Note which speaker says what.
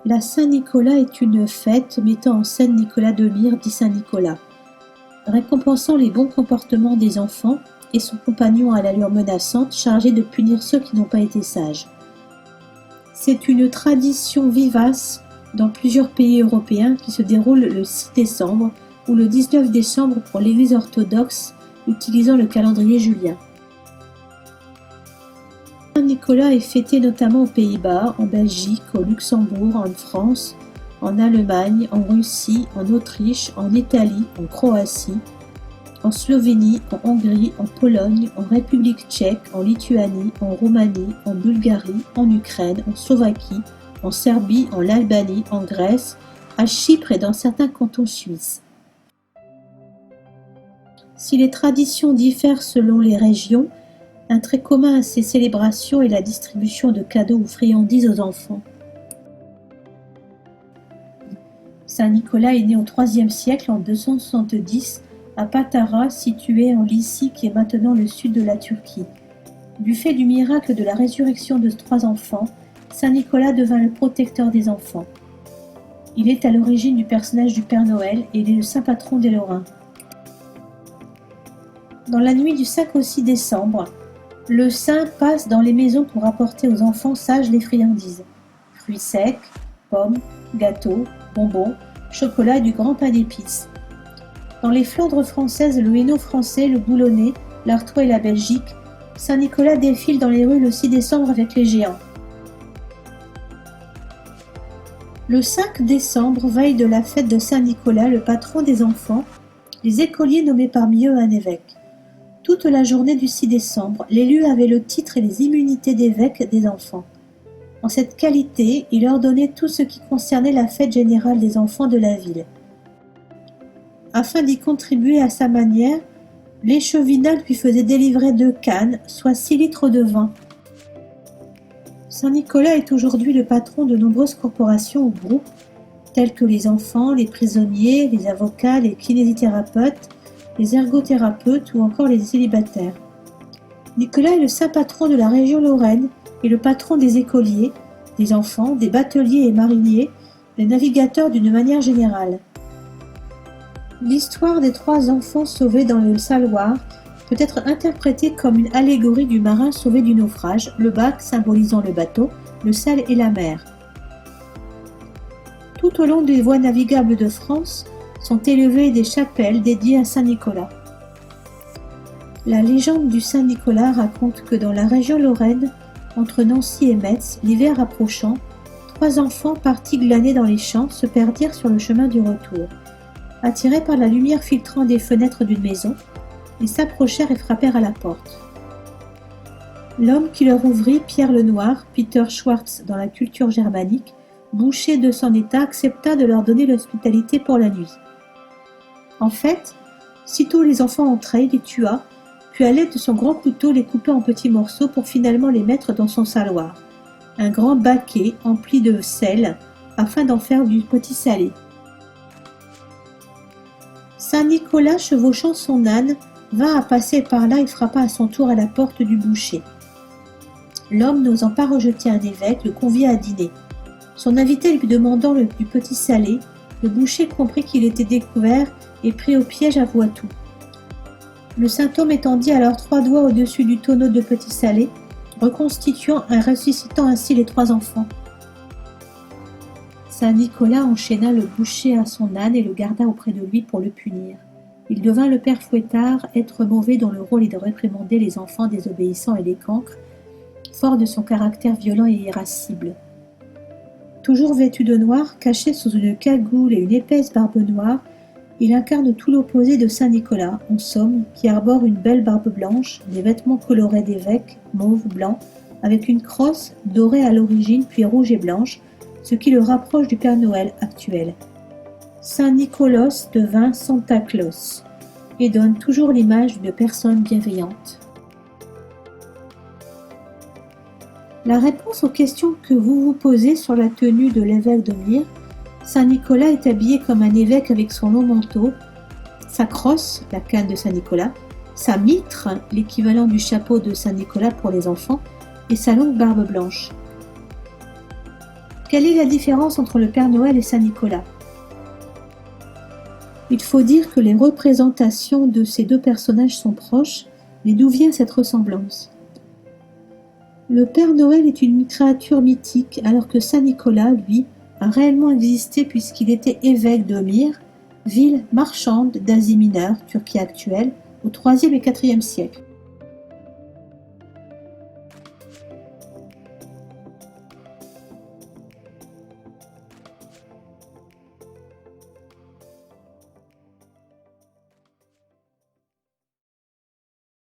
Speaker 1: La Saint-Nicolas est une fête mettant en scène Nicolas de Myre, dit Saint Nicolas, récompensant les bons comportements des enfants et son compagnon à l'allure menaçante chargé de punir ceux qui n'ont pas été sages. C'est une tradition vivace dans plusieurs pays européens qui se déroule le 6 décembre ou le 19 décembre pour l'Église orthodoxe utilisant le calendrier julien. Saint-Nicolas est fêté notamment aux Pays-Bas, en Belgique, au Luxembourg, en France, en Allemagne, en Russie, en Autriche, en Italie, en Croatie, en Slovénie, en Hongrie, en Pologne, en République tchèque, en Lituanie, en Roumanie, en Bulgarie, en Ukraine, en Slovaquie, en Serbie, en Albanie, en Grèce, à Chypre et dans certains cantons suisses. Si les traditions diffèrent selon les régions, un trait commun à ces célébrations est la distribution de cadeaux ou friandises aux enfants. Saint Nicolas est né au IIIe siècle en 270 à Patara, situé en Lycie qui est maintenant le sud de la Turquie. Du fait du miracle de la résurrection de 3 enfants, Saint Nicolas devint le protecteur des enfants. Il est à l'origine du personnage du Père Noël et il est le saint patron des Lorrains. Dans la nuit du 5 au 6 décembre, le saint passe dans les maisons pour apporter aux enfants sages les friandises. Fruits secs, pommes, gâteaux, bonbons, chocolat et du grand pain d'épices. Dans les Flandres françaises, le Hainaut français, le Boulonnais, l'Artois et la Belgique, Saint Nicolas défile dans les rues le 6 décembre avec les géants. Le 5 décembre, veille de la fête de Saint Nicolas, le patron des enfants, les écoliers nommaient parmi eux un évêque. Toute la journée du 6 décembre, l'élu avait le titre et les immunités d'évêque des enfants. En cette qualité, il ordonnait tout ce qui concernait la fête générale des enfants de la ville. Afin d'y contribuer à sa manière, l'échevinal lui faisait délivrer 2 cannes, soit 6 litres de vin. Saint Nicolas est aujourd'hui le patron de nombreuses corporations ou groupes, tels que les enfants, les prisonniers, les avocats, les kinésithérapeutes, les ergothérapeutes ou encore les célibataires. Nicolas est le saint patron de la région Lorraine et le patron des écoliers, des enfants, des bateliers et mariniers, des navigateurs d'une manière générale. L'histoire des 3 enfants sauvés dans le Saloir peut être interprétée comme une allégorie du marin sauvé du naufrage, le bac symbolisant le bateau, le sel et la mer. Tout au long des voies navigables de France, sont élevées des chapelles dédiées à Saint Nicolas. La légende du Saint Nicolas raconte que dans la région Lorraine, entre Nancy et Metz, l'hiver approchant, 3 enfants partis glaner dans les champs se perdirent sur le chemin du retour. Attirés par la lumière filtrant des fenêtres d'une maison, ils s'approchèrent et frappèrent à la porte. L'homme qui leur ouvrit, Pierre Lenoir, Peter Schwartz dans la culture germanique, boucher de son état, accepta de leur donner l'hospitalité pour la nuit. En fait, sitôt les enfants entraient, il les tua, puis à l'aide de son grand couteau les coupa en petits morceaux pour finalement les mettre dans son saloir, un grand baquet empli de sel, afin d'en faire du petit salé. Saint Nicolas, chevauchant son âne, vint à passer par là et frappa à son tour à la porte du boucher. L'homme, n'osant pas rejeter un évêque, le convia à dîner. Son invité lui demandant du petit salé, le boucher comprit qu'il était découvert et pris au piège avoua tout. Le saint homme étendit alors 3 doigts au-dessus du tonneau de petit salé, reconstituant et ressuscitant ainsi les 3 enfants. Saint Nicolas enchaîna le boucher à son âne et le garda auprès de lui pour le punir. Il devint le père Fouettard, être mauvais dont le rôle est de réprimander les enfants désobéissants et les cancres, fort de son caractère violent et irascible. Toujours vêtu de noir, caché sous une cagoule et une épaisse barbe noire, il incarne tout l'opposé de Saint Nicolas, en somme, qui arbore une belle barbe blanche, des vêtements colorés d'évêque, mauve, blanc, avec une crosse dorée à l'origine puis rouge et blanche, ce qui le rapproche du Père Noël actuel. Saint Nicolas devint Santa Claus et donne toujours l'image d'une personne bienveillante. La réponse aux questions que vous vous posez sur la tenue de l'évêque de Myre, Saint Nicolas est habillé comme un évêque avec son long manteau, sa crosse, la canne de Saint Nicolas, sa mitre, l'équivalent du chapeau de Saint Nicolas pour les enfants, et sa longue barbe blanche. Quelle est la différence entre le Père Noël et Saint Nicolas? Il faut dire que les représentations de ces deux personnages sont proches, mais d'où vient cette ressemblance? Le Père Noël est une créature mythique, alors que Saint Nicolas, lui, a réellement existé puisqu'il était évêque de Myre, ville marchande d'Asie mineure, Turquie actuelle, au IIIe et IVe siècle.